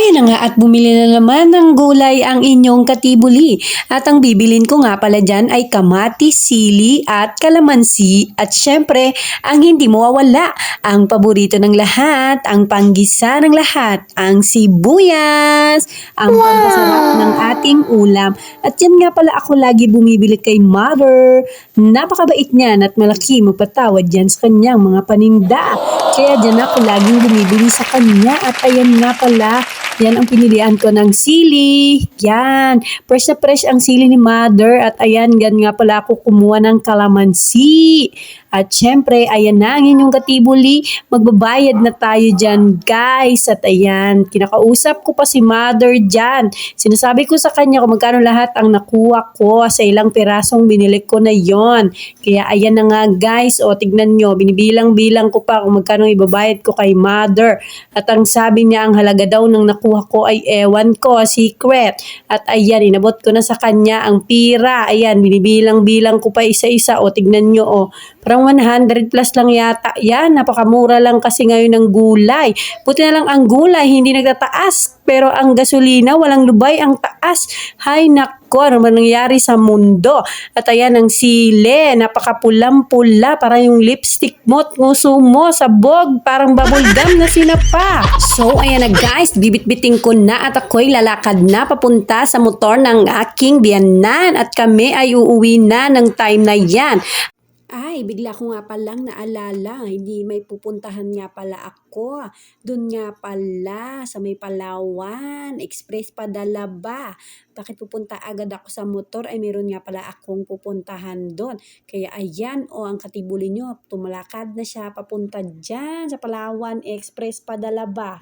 Ayan na nga at bumili na naman ng gulay ang inyong katibuli. At ang bibilin ko nga pala dyan ay kamatis, sili at kalamansi. At syempre, ang hindi mawawala, ang paborito ng lahat, ang panggisa ng lahat, ang sibuyas, ang pampasarap ng ating ulam. At yan nga pala ako lagi bumibili kay Mother. Napakabait niyan at malaki magpatawad dyan sa kanyang mga paninda. Kaya dyan ako laging bumibili sa kanya at ayan nga pala, yan ang pinilian ko ng sili. Yan, fresh na fresh ang sili ni Mother at ayan, yan nga pala ako kumuha ng kalamansi. At syempre, ayan na ang inyong katibuli, magbabayad na tayo dyan guys. At ayan, kinakausap ko pa si Mother dyan. Sinasabi ko sa kanya kung magkano lahat ang nakuha ko sa ilang pirasong binili ko na yon. Kaya ayan na nga guys, o tignan nyo, binibilang-bilang ko pa kung magkano ibabayad ko kay Mother. At ang sabi niya, ang halaga daw ng nakuha ko ay ewan ko, secret. At ayan, inabot ko na sa kanya ang pira. Ayan, binibilang-bilang ko pa isa-isa. O tignan nyo, o parang 100 plus lang yata. Yan, napakamura lang kasi ngayon ng gulay. Buti na lang ang gulay, hindi nagtataas. Pero ang gasolina, walang lubay ang taas. Hay nako, ano man nangyari sa mundo? At ayan ang sili, napakapulang-pula, parang yung lipstick mo at nguso mo, sabog, parang bubble gum na sinapa. So ayan na guys, bibit-biting ko na at ako'y lalakad na papunta sa motor ng aking biyanan at kami ay uuwi na ng time na yan. Ay, bigla ko nga palang naalala, hindi may pupuntahan nga pala ako. Doon nga pala, sa may Palawan, express padala ba? Bakit pupunta agad ako sa motor? Ay, meron nga pala akong pupuntahan doon. Kaya ayan, ang katibuli nyo, tumalakad na siya papunta dyan sa Palawan, express padala ba?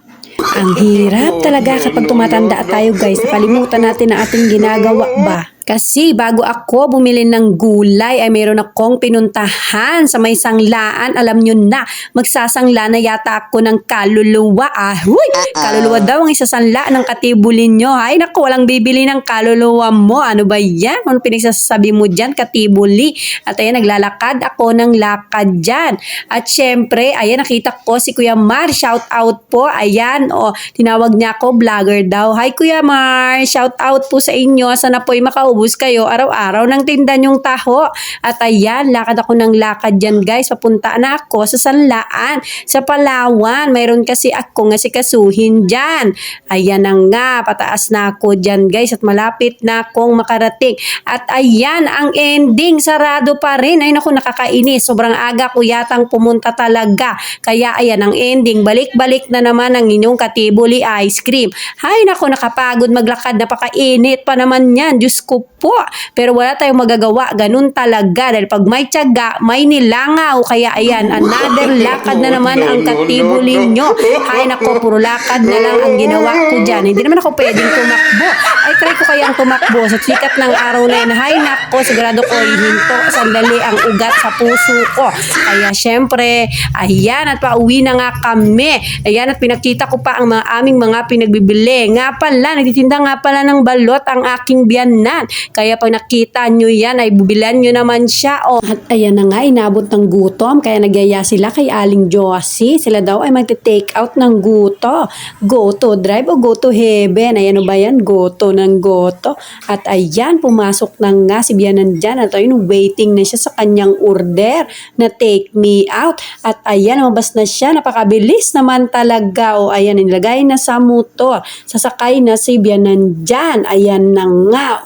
Ang hirap talaga kapag tumatanda tayo guys, nakalimutan natin ang ating ginagawa ba? Kasi bago ako bumili ng gulay ay mayroon akong pinuntahan sa may sanglaan. Alam nyo na, magsasangla na yata ako ng kaluluwa. Huy! Kaluluwa daw ang isasanla ng katibulin nyo. Ay naku, walang bibili ng kaluluwa mo. Ano ba yan? Ano pinagsasabi mo dyan, katibuli? At ayan, naglalakad ako ng lakad dyan. At syempre, ayan, nakita ko si Kuya Mar. Shout out po. Ayan, tinawag niya ako, vlogger daw. Hi Kuya Mar, shout out po sa inyo. Sana po'y makaubos kayo araw-araw ng tinda nyong taho. At ayan, lakad ako ng lakad dyan guys. Papunta na ako sa Sanlaan, sa Palawan. Mayroon kasi ako nga si kasuhin dyan. Ayan na nga, pataas na ako dyan guys at malapit na akong makarating. At ayan, ang ending, sarado pa rin. Ay naku, nakakainis. Sobrang aga ko yatang pumunta talaga. Kaya ayan, ang ending, balik-balik na naman ang inyong katibuli ice cream. Ay naku, nakapagod maglakad, napakainit pa naman yan. Diyos ko po. Pero wala tayong magagawa. Ganun talaga. Dahil pag may tiyaga, may nilangaw. Kaya ayan, another lakad na naman ang katibuli nyo. Ay nako, puro lakad na lang ang ginawa ko dyan. Hindi naman ako pwedeng tumakbo. Ay try ko kayang tumakbo sa sikat ng araw na yun. Ay nako, sigurado ko hinto sandali ang ugat sa puso ko. Kaya syempre, ayan at pauwi na nga kami. Ayan at pinakita ko pa ang aming mga pinagbibili. Nga pala, nagtitinda nga pala ng balot ang aking biyanan. Kaya pag nakita nyo yan, ay bubilan nyo naman siya. At ayan na nga, inabot ng gutom. Kaya nagyaya sila kay Aling Josie. Sila daw ay magte-take out ng guto. Go to drive o go to heaven. Ayan o ba yan? Goto ng goto. At ayan, pumasok na nga si biyanan dyan. At ayun, waiting na siya sa kanyang order na take me out. At ayan, mabas na siya. Napakabilis naman talaga. O ayan, nilagay na sa motor. Sasakay na si biyanan dyan. Ayan na nga.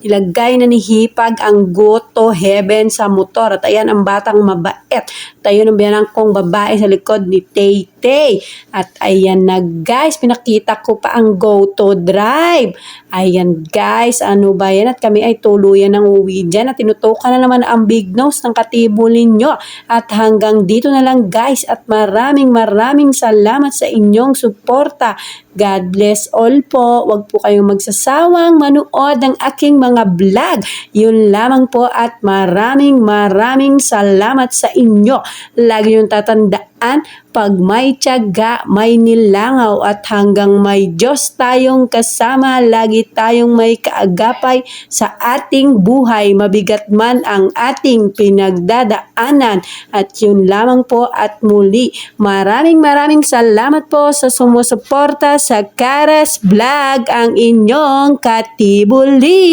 Nilagay na ni Hipag ang go to heaven sa motor. At ayan ang batang mabait. At ayun ang biyanang kong babae sa likod ni Tay Tay. At ayan na guys, pinakita ko pa ang go to drive. Ayan guys, ano ba yan? At kami ay tuluyan ng uwi dyan. At tinutukan na naman ang big nose ng katibulin nyo. At hanggang dito na lang guys. At maraming salamat sa inyong suporta. God bless all po. Huwag po kayong magsasawang manood ng aking mga vlog. Yun lamang po at maraming salamat sa inyo. Lagi yung tatandaan tandaan, pag may tiyaga, may nilangaw at hanggang may Diyos tayong kasama, lagi tayong may kaagapay sa ating buhay, mabigat man ang ating pinagdadaanan. At yun lamang po at muli, maraming salamat po sa sumusuporta sa Karas Vlog, ang inyong Katibuli.